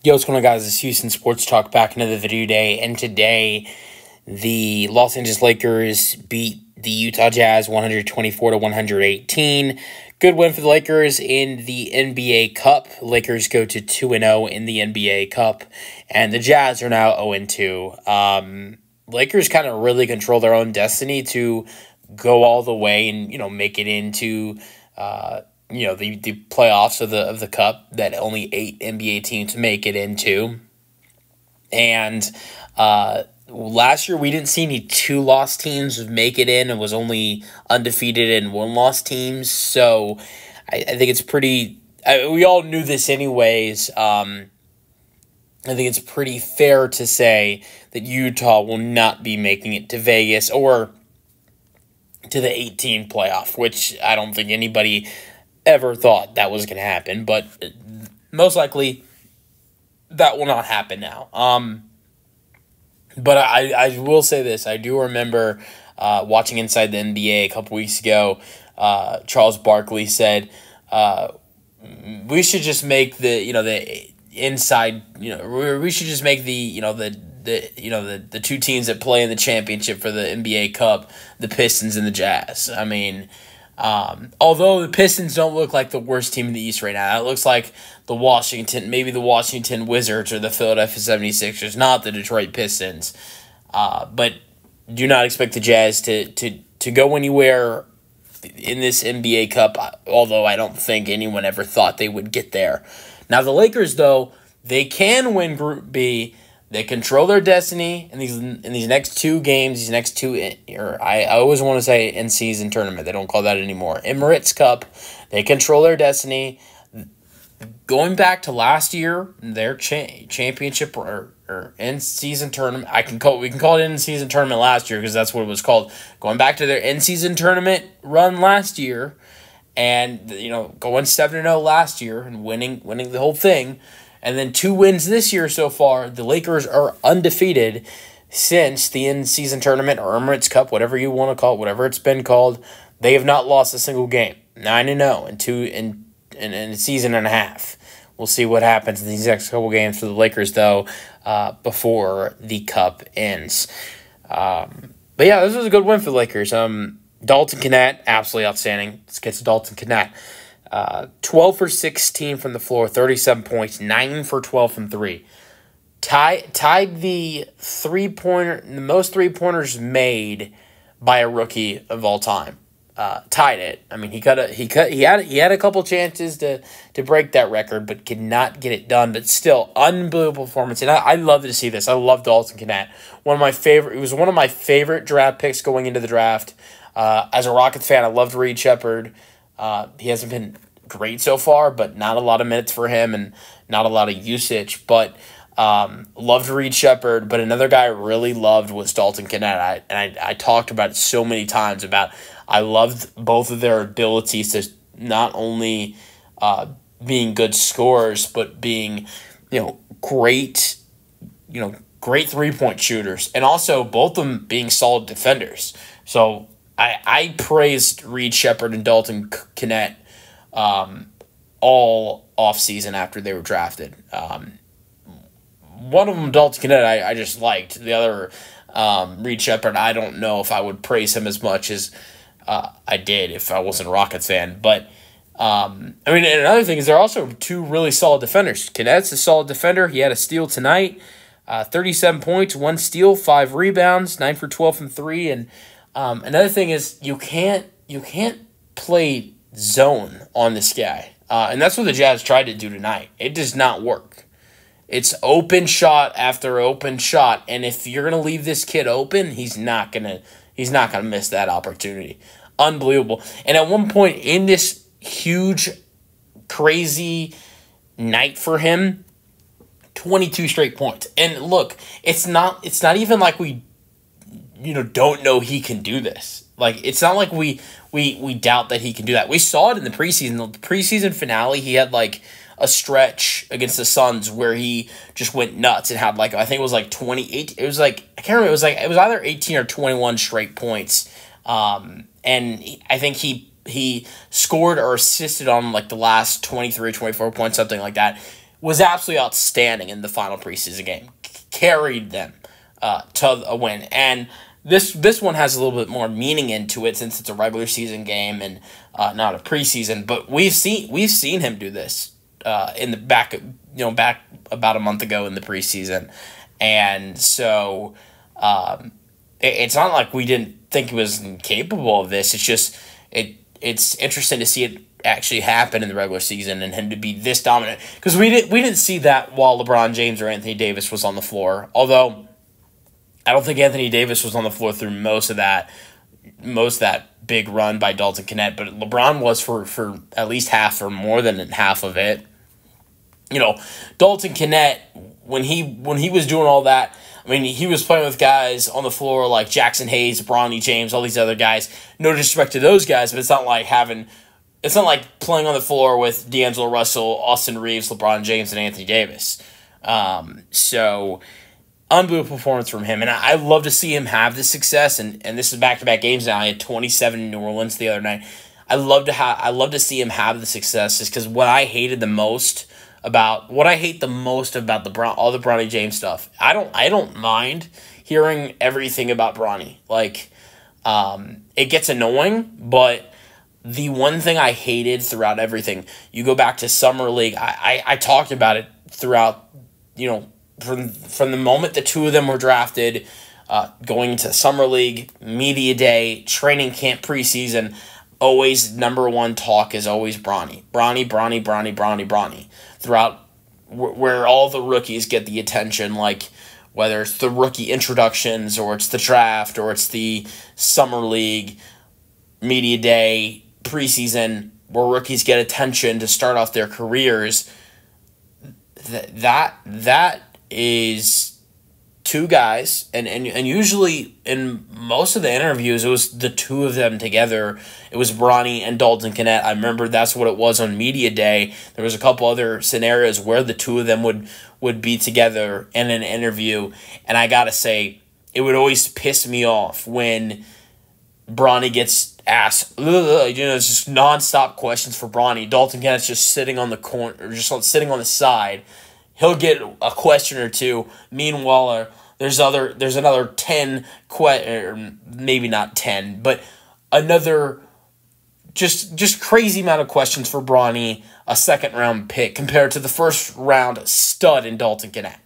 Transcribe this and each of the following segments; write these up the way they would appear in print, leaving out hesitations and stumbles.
Yo, what's going on, guys? It's Houston Sports Talk back another video day, and today the Los Angeles Lakers beat the Utah Jazz 124-118. Good win for the Lakers in the NBA Cup. Lakers go to 2-0 in the NBA Cup, and the Jazz are now 0-2. Lakers kind of really control their own destiny to go all the way and make it into the playoffs of the Cup that only 8 NBA teams make it into. And last year we didn't see any 2-loss teams make it in. It was only undefeated and 1-loss teams. So I think it's pretty we all knew this anyways. I think it's pretty fair to say that Utah will not be making it to Vegas or to the 18 playoff, which I don't think anybody ever thought that was going to happen, but most likely that will not happen now. But I will say this. I do remember watching Inside the NBA a couple weeks ago. Charles Barkley said, we should just make the inside, we should just make the two teams that play in the championship for the NBA Cup, the Pistons and the Jazz. I mean, although the Pistons don't look like the worst team in the East right now, it looks like maybe the Washington Wizards or the Philadelphia 76ers, not the Detroit Pistons. But do not expect the Jazz to go anywhere in this NBA Cup, although I don't think anyone ever thought they would get there. Now, the Lakers, though, they can win Group B. They control their destiny in these next two games, I always want to say in-season tournament. They don't call that anymore. Emirates Cup, they control their destiny. Going back to last year, their championship or in-season tournament, we can call it in-season tournament last year because that's what it was called. Going back to their in-season tournament run last year, and going 7-0 last year and winning the whole thing. And then 2 wins this year so far. The Lakers are undefeated since the in-season tournament or Emirates Cup, whatever you want to call it, whatever it's been called. They have not lost a single game. 9-0 in a season and a half. We'll see what happens in these next couple games for the Lakers, though, before the Cup ends. But yeah, this was a good win for the Lakers. Dalton Knecht, absolutely outstanding. Let's get to Dalton Knecht. 12 for 16 from the floor, 37 points, 9 for 12 from 3. Tied the most three-pointers made by a rookie of all time. Tied it. I mean, he had a couple chances to break that record, but could not get it done. But still, unbelievable performance. And I love to see this. I love Dalton Knecht. He was one of my favorite draft picks going into the draft. As a Rockets fan, I loved Reed Sheppard. He hasn't been great so far, but not a lot of minutes for him and not a lot of usage. But loved Reed Sheppard, but another guy I really loved was Dalton Knecht. I talked about it so many times about I loved both of their abilities to not only being good scorers, but being great 3-point shooters, and also both of them being solid defenders. So I praised Reed Sheppard and Dalton Knecht all offseason after they were drafted. One of them, Dalton Knecht, I just liked. The other, Reed Sheppard, I don't know if I would praise him as much as I did if I wasn't a Rockets fan. But, and another thing is they're also 2 really solid defenders. Knecht's a solid defender. He had a steal tonight, 37 points, 1 steal, 5 rebounds, 9 for 12 from 3, and another thing is you can't play zone on this guy, and that's what the Jazz tried to do tonight. It does not work. It's open shot after open shot, and if you're gonna leave this kid open, he's not gonna miss that opportunity. Unbelievable. And at one point in this huge, crazy night for him, 22 straight points. And look, it's not even like we don't know he can do this. Like, it's not like we doubt that he can do that. We saw it in the preseason. The preseason finale, he had like a stretch against the Suns where he just went nuts and had I think it was 28. It was I can't remember. It was either 18 or 21 straight points. And I think he scored or assisted on the last 23, 24 points, something like that. was absolutely outstanding in the final preseason game. Carried them to a win. And this one has a little bit more meaning into it since it's a regular season game and not a preseason. But we've seen him do this in the back about a month ago in the preseason, and so it's not like we didn't think he was incapable of this. It's just it's interesting to see it actually happen in the regular season and him to be this dominant, because we didn't see that while LeBron James or Anthony Davis was on the floor. Although I don't think Anthony Davis was on the floor through most of that big run by Dalton Knecht, but LeBron was for at least half or more than half of it. Dalton Knecht, when he was doing all that, I mean, he was playing with guys on the floor like Jackson Hayes, Bronny James, all these other guys. No disrespect to those guys, but it's not like playing on the floor with D'Angelo Russell, Austin Reeves, LeBron James, and Anthony Davis. So unbelievable performance from him, and I love to see him have this success. And this is back-to-back games now. He had 27 in New Orleans the other night. I love to see him have the success, just because what I hate the most about all the Bronny James stuff. I don't mind hearing everything about Bronny. Like, it gets annoying, but the one thing I hated throughout everything, you go back to Summer League. I talked about it throughout, from the moment the two of them were drafted, going into Summer League, Media Day, training camp, preseason. Always number one talk is always Bronny. Throughout where all the rookies get the attention, like whether it's the rookie introductions or it's the draft or it's the Summer League, Media Day, preseason, where rookies get attention to start off their careers. That is two guys, and usually in most of the interviews, it was the two of them together. It was Bronny and Dalton Knecht. I remember that's what it was on Media Day. There was a couple other scenarios where the two of them would be together in an interview, and I gotta say, it would always piss me off when Bronny gets asked, it's just nonstop questions for Bronny. Dalton Knecht's just sitting on the corner, or just sitting on the side. He'll get a question or two. Meanwhile, there's another 10 or maybe not 10, but another just crazy amount of questions for Bronny, a second-round pick, compared to the first-round stud in Dalton Knecht.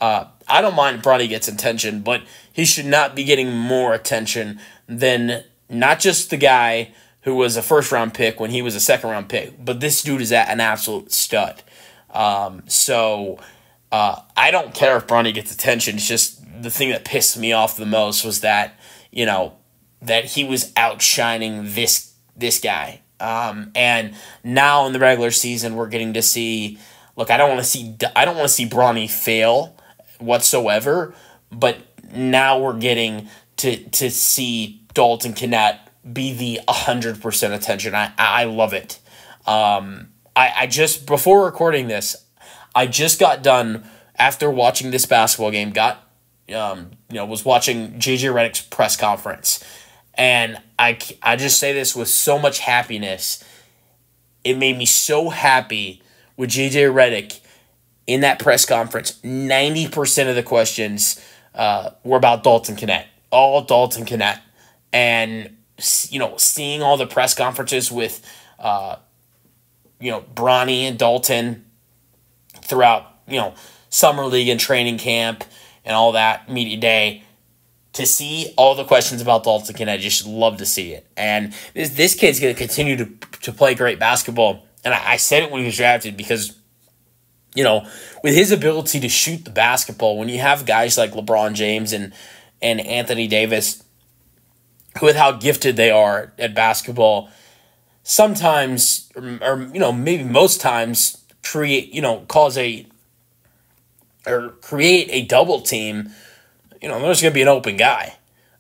I don't mind if Bronny gets attention, but he should not be getting more attention than not just the guy who was a first-round pick when he was a second-round pick, but this dude is an absolute stud. So I don't care if Bronny gets attention. It's just the thing that pissed me off the most was that, that he was outshining this guy. And now in the regular season, we're getting to see, look, I don't want to see Bronny fail whatsoever, but now we're getting to see Dalton Knecht be the 100% attention. I love it. I just, before recording this, I just got done, after watching this basketball game, was watching J.J. Redick's press conference. And I just say this with so much happiness. It made me so happy with J.J. Redick in that press conference. 90% of the questions were about Dalton Knecht. All Dalton Knecht. And, seeing all the press conferences with Bronny and Dalton throughout, Summer League and training camp and all that, Media Day, to see all the questions about Dalton Knecht, I just love to see it. And this kid's going to continue to play great basketball. And I said it when he was drafted because, with his ability to shoot the basketball, when you have guys like LeBron James and Anthony Davis, with how gifted they are at basketball, sometimes, or maybe most times, create a double team. There's going to be an open guy.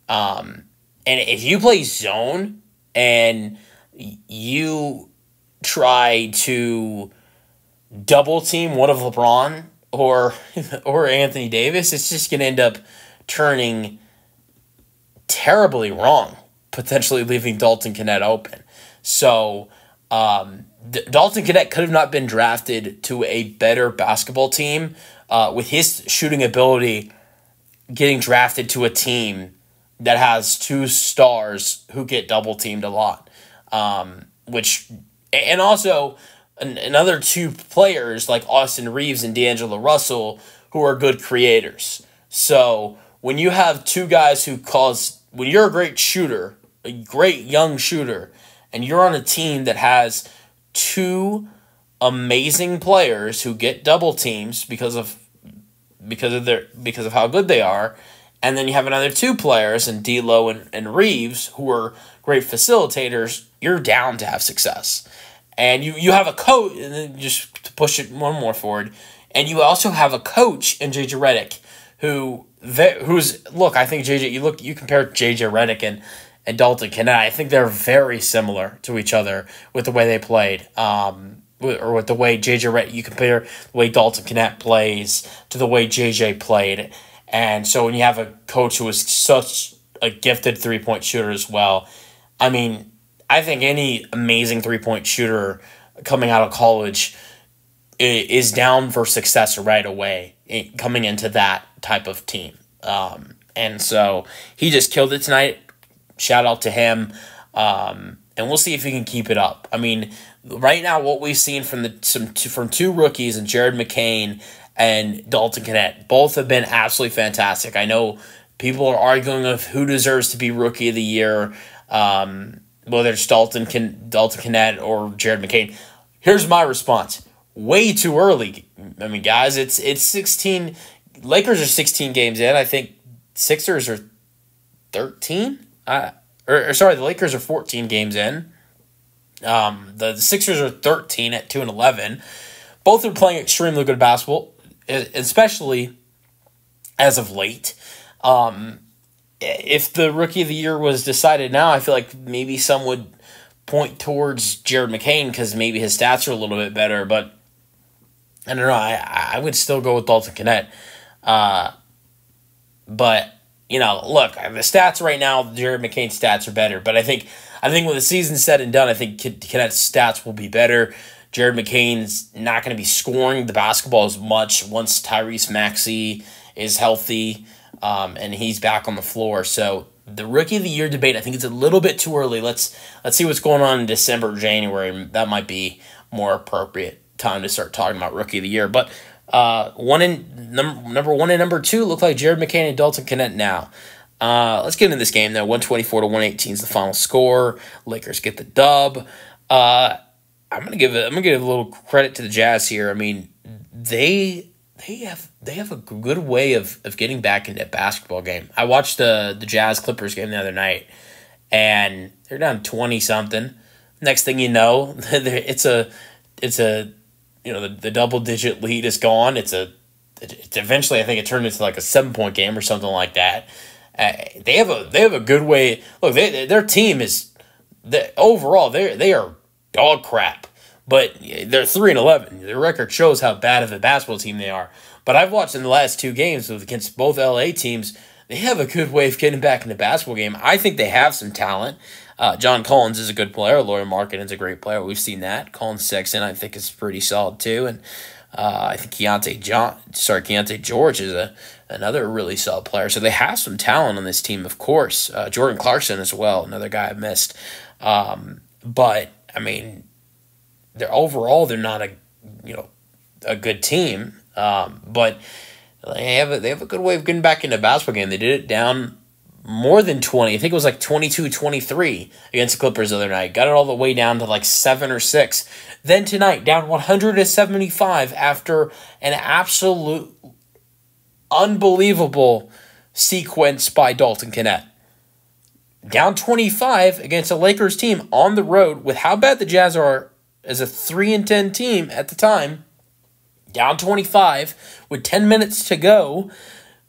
And if you play zone and you try to double team one of LeBron or Anthony Davis, it's just going to end up turning terribly wrong, potentially leaving Dalton Knecht open. So Dalton Knecht could have not been drafted to a better basketball team with his shooting ability. Getting drafted to a team that has two stars who get double teamed a lot, and also another two players like Austin Reeves and D'Angelo Russell who are good creators. So when you have two guys when you're a great shooter, a great young shooter, and you're on a team that has two amazing players who get double teams because of how good they are, and then you have another two players in D'Lo and Reeves who are great facilitators, you're down to have success. And you have a coach, and then just to push it one more forward, and you also have a coach in JJ Redick I think you compare JJ Redick and Dalton Knecht, I think they're very similar to each other with the way they played. Or with the way you compare the way Dalton Knecht plays to the way JJ played. And so when you have a coach who is such a gifted three-point shooter as well, I mean, I think any amazing three-point shooter coming out of college is down for success right away coming into that type of team. And so he just killed it tonight. Shout out to him. And we'll see if he can keep it up. I mean, right now, what we've seen from two rookies, and Jared McCain and Dalton Knecht, both have been absolutely fantastic. I know people are arguing of who deserves to be Rookie of the Year, whether it's Dalton Knecht or Jared McCain. Here's my response: way too early. I mean, guys, it's 16. Lakers are 16 games in. I think Sixers are 13. The Lakers are 14 games in. The Sixers are 13 at 2-11. Both are playing extremely good basketball, especially as of late. If the Rookie of the Year was decided now, I feel like maybe some would point towards Jared McCain because maybe his stats are a little bit better. But I don't know. I would still go with Dalton Knecht. But look, the stats right now, Jared McCain's stats are better. But I think when the season's said and done, I think Knecht's stats will be better. Jared McCain's not going to be scoring the basketball as much once Tyrese Maxey is healthy and he's back on the floor. So the Rookie of the Year debate, I think it's a little bit too early. Let's see what's going on in December, January. That might be more appropriate time to start talking about Rookie of the Year. But number one and number two look like Jared McCain and Dalton Knecht now. Let's get into this game though. 124-118 is the final score. Lakers get the dub. I'm gonna give a little credit to the Jazz here. I mean, they have a good way of getting back into a basketball game. I watched the Jazz Clippers game the other night, and they're down 20-something. Next thing you know, it's a the double-digit lead is gone. It's eventually, I think it turned into like a 7-point game or something like that. They have a good way. Look, their team is overall they are dog crap, but they're 3-11. Their record shows how bad of a basketball team they are. But I've watched in the last two games against both LA teams. They have a good way of getting back in the basketball game. I think they have some talent. John Collins is a good player. Lauri Markkanen's a great player. We've seen that. Colin Sexton, I think, is pretty solid too. And I think Keontae George is another really solid player. So they have some talent on this team, of course. Jordan Clarkson as well, another guy I missed. But I mean, they're not a good team. But they have a good way of getting back into a basketball game. They did it down more than 20. I think it was like 22-23 against the Clippers the other night. Got it all the way down to like 7 or 6. Then tonight, down 175 after an absolute unbelievable sequence by Dalton Knecht. Down 25 against a Lakers team on the road with how bad the Jazz are as a 3-10 team at the time. Down 25 with 10 minutes to go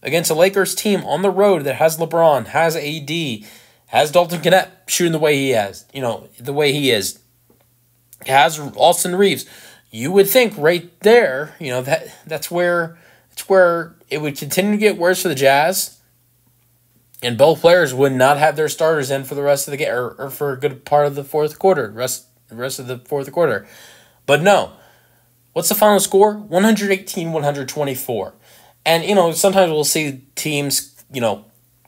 against a Lakers team on the road that has LeBron, has AD, has Dalton Knecht shooting the way he has, has Austin Reeves. You would think right there, that's where it would continue to get worse for the Jazz, and both players would not have their starters in for the rest of the game or for a good part of the fourth quarter, the fourth quarter. But no. What's the final score? 118-124. And, sometimes we'll see teams,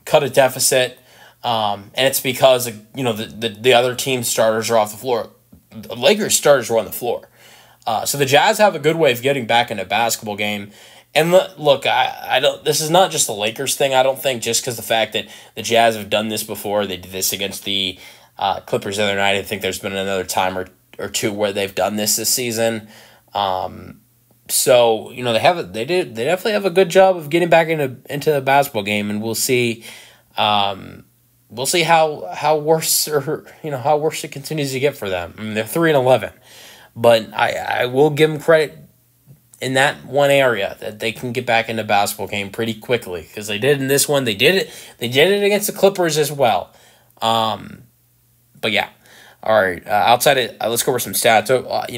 cut a deficit, and it's because, the other team's starters are off the floor. The Lakers starters were on the floor. So the Jazz have a good way of getting back in a basketball game. And look, I don't. This is not just the Lakers thing. I don't think just because the fact that the Jazz have done this before. They did this against the Clippers the other night. I think there's been another time or two where they've done this season. So they definitely have a good job of getting back into the basketball game, and we'll see. We'll see how worse how worse it continues to get for them. I mean, they're 3-11, but I will give them credit in that one area that they can get back in the basketball game pretty quickly, because they did in this one. They did it against the Clippers as well. But yeah. All right, let's go over some stats.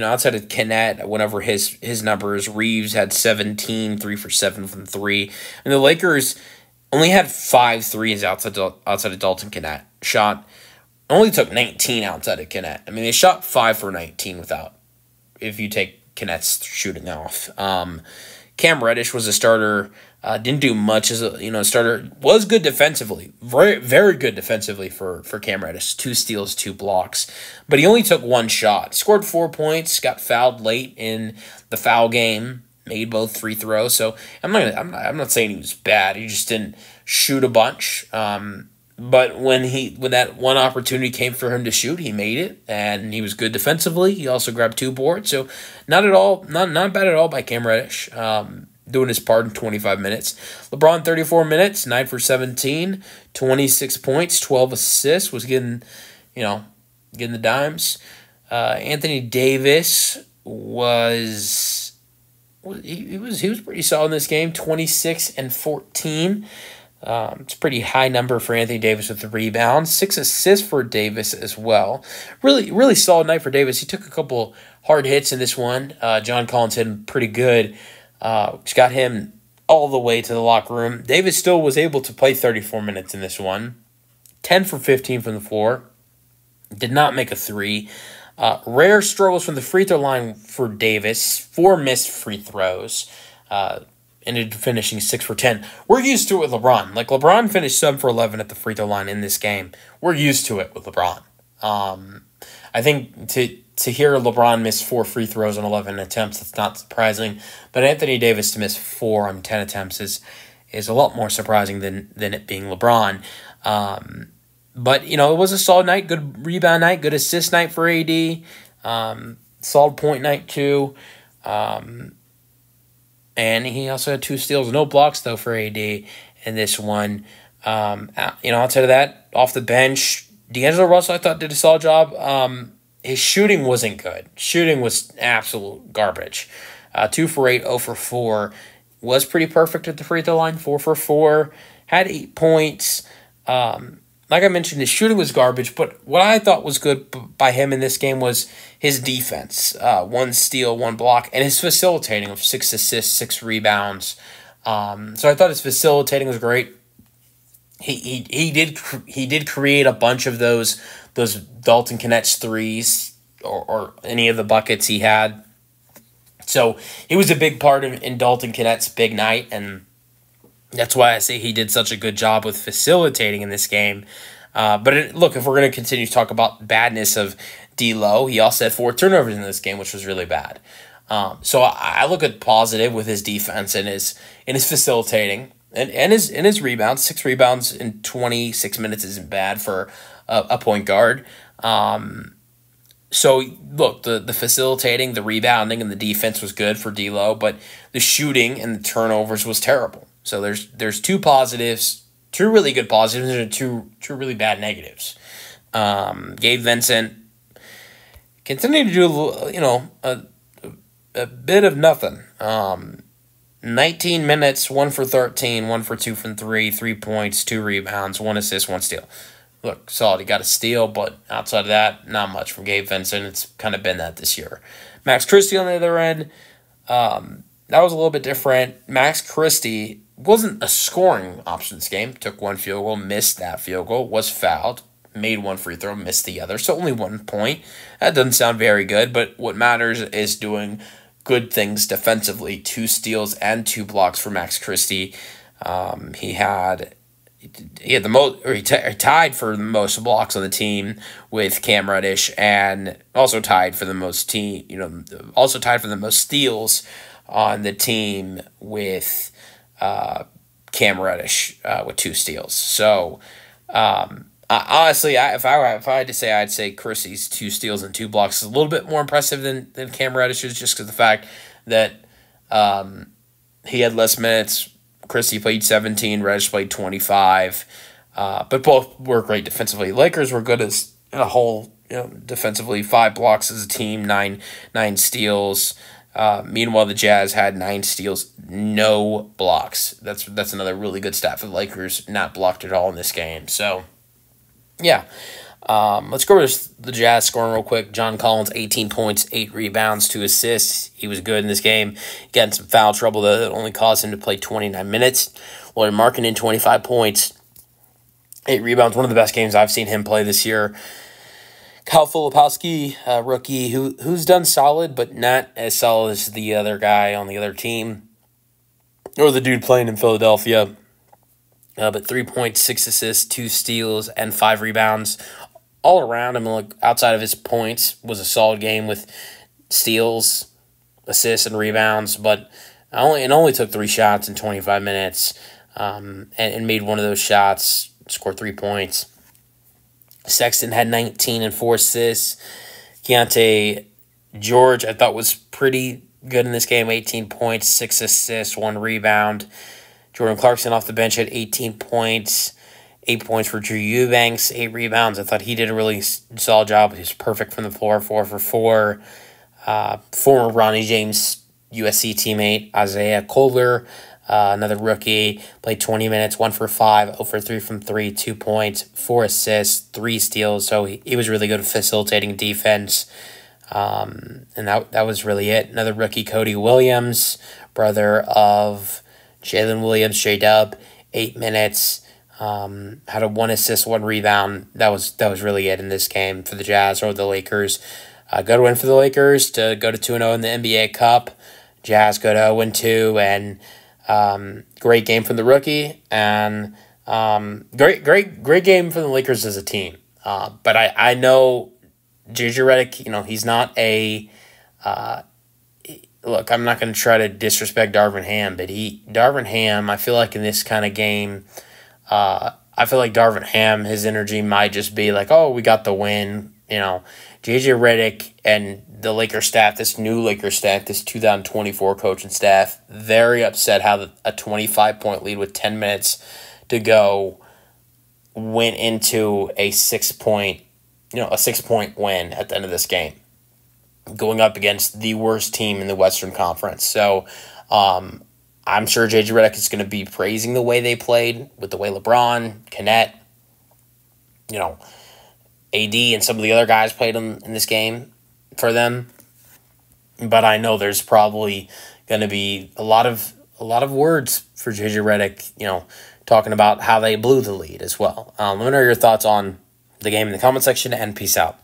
Outside of Knecht, went over his numbers. Reeves had 17, 3 for 7 from 3. And the Lakers only had 5 threes outside of Dalton. Knecht only took 19 outside of Knecht. I mean, they shot 5 for 19 if you take Knecht's shooting off. Cam Reddish was a starter. Didn't do much as a starter. Was good defensively. Very, very good defensively for Cam Reddish. 2 steals, 2 blocks. But he only took 1 shot. Scored 4 points. Got fouled late in the foul game. Made both free throws. So I'm not saying he was bad. He just didn't shoot a bunch. But when that one opportunity came for him to shoot, he made it, and he was good defensively. He also grabbed 2 boards, so not bad at all by Cam Reddish. Doing his part in 25 minutes. LeBron 34 minutes, 9 for 17, 26 points, 12 assists. Was getting the dimes. Anthony Davis was pretty solid in this game. 26 and 14. It's a pretty high number for Anthony Davis with the rebounds. 6 assists for Davis as well. Really, really solid night for Davis. He took a couple hard hits in this one. John Collins hit him pretty good, which got him all the way to the locker room. Davis still was able to play 34 minutes in this one. 10 for 15 from the floor. Did not make a 3. Rare struggles from the free throw line for Davis. 4 missed free throws. Ended finishing 6 for 10. We're used to it with LeBron. Like, LeBron finished 7 for 11 at the free throw line in this game. We're used to it with LeBron. I think to hear LeBron miss 4 free throws on 11 attempts, it's not surprising. But Anthony Davis to miss 4 on 10 attempts is a lot more surprising than it being LeBron. But, it was a solid night, good rebound night, good assist night for AD. Solid point night, too. And he also had 2 steals, no blocks, though, for AD in this one. Outside of that, off the bench, D'Angelo Russell, I thought, did a solid job. His shooting wasn't good. Shooting was absolute garbage. 2 for 8, 0 for 4. Was pretty perfect at the free throw line, 4 for 4. Had 8 points. Like I mentioned, his shooting was garbage, but what I thought was good by him in this game was his defense. 1 steal, 1 block, and his facilitating of 6 assists, 6 rebounds. So I thought his facilitating was great. He did create a bunch of those Dalton Knecht threes or any of the buckets he had. So he was a big part in Dalton Knecht's big night, and that's why I say he did such a good job with facilitating in this game. But look, if we're going to continue to talk about badness of D'Lo, he also had 4 turnovers in this game, which was really bad. So I look at positive with his defense and his facilitating and his rebounds. 6 rebounds in 26 minutes isn't bad for a point guard. So look, the facilitating, the rebounding, and the defense was good for D'Lo, but the shooting and the turnovers was terrible. So there's 2 positives, 2 really good positives, and 2 really bad negatives. Gabe Vincent continued to do a bit of nothing. 19 minutes, 1 for 13, 1 for 2 from 3, 3 points, 2 rebounds, 1 assist, 1 steal. Look, solid. He got a steal, but outside of that, not much from Gabe Vincent. It's kind of been that this year. Max Christie on the other end, that was a little bit different. Max Christie wasn't a scoring option this game. Took 1 field goal, missed that field goal, was fouled, made one free throw, missed the other. So only 1 point. That doesn't sound very good, but what matters is doing good things defensively. 2 steals and 2 blocks for Max Christie. He had the most, or he tied for the most blocks on the team with Cam Reddish, and also tied for the most steals on the team with Cam Reddish with 2 steals. So honestly, if I had to say, I'd say Christie's 2 steals and 2 blocks is a little bit more impressive than Cam Reddish's, just because the fact that he had less minutes. Christie played 17, Reddish played 25, but both were great defensively. Lakers were good as a whole, defensively. 5 blocks as a team, nine steals. Meanwhile, the Jazz had 9 steals, no blocks. That's another really good stat for the Lakers, not blocked at all in this game. So, yeah. Let's go over the Jazz scoring real quick. John Collins, 18 points, 8 rebounds, 2 assists. He was good in this game. Getting some foul trouble that only caused him to play 29 minutes. Lauri Markkanen, 25 points, 8 rebounds. One of the best games I've seen him play this year. Kyle Filipowski, rookie, who's done solid, but not as solid as the other guy on the other team, or the dude playing in Philadelphia. But 3 points, 6 assists, 2 steals, and 5 rebounds. All around, outside of his points, was a solid game with steals, assists, and rebounds. But it only took 3 shots in 25 minutes, and made one of those shots, scored 3 points. Sexton had 19 and 4 assists. Keontae George, I thought, was pretty good in this game. 18 points, 6 assists, 1 rebound. Jordan Clarkson off the bench had 18 points, 8 points for Drew Eubanks, 8 rebounds. I thought he did a really solid job. He was perfect from the floor, 4 for 4. Former Ronnie James USC teammate Isaiah Kohler, another rookie, played 20 minutes, 1 for 5, 0 for 3 from 3, 2 points, 4 assists, 3 steals. So he was really good at facilitating defense. And that was really it. Another rookie, Cody Williams, brother of Jalen Williams, J-Dub, 8 minutes, had a 1 assist, 1 rebound. That was really it in this game for the Jazz or the Lakers. Good win for the Lakers to go to 2-0 in the NBA Cup. Jazz go to 0-2, and great game from the rookie, and great game for the Lakers as a team. But I know JJ Redick, he's not a look, I'm not going to try to disrespect Darvin Ham, but Darvin Ham, I feel like in this kind of game, I feel like Darvin Ham, his energy might just be like, oh, we got the win. JJ Redick and the Lakers staff, this new Lakers staff, this 2024 coaching staff, very upset how a 25-point lead with 10 minutes to go went into a 6-point win at the end of this game, going up against the worst team in the Western Conference. So I'm sure JJ Redick is going to be praising the way they played, with the way LeBron, Knecht, AD, and some of the other guys played in this game for them. But I know there's probably going to be a lot of words for JJ Redick, talking about how they blew the lead as well. Let me know your thoughts on the game in the comment section, and peace out.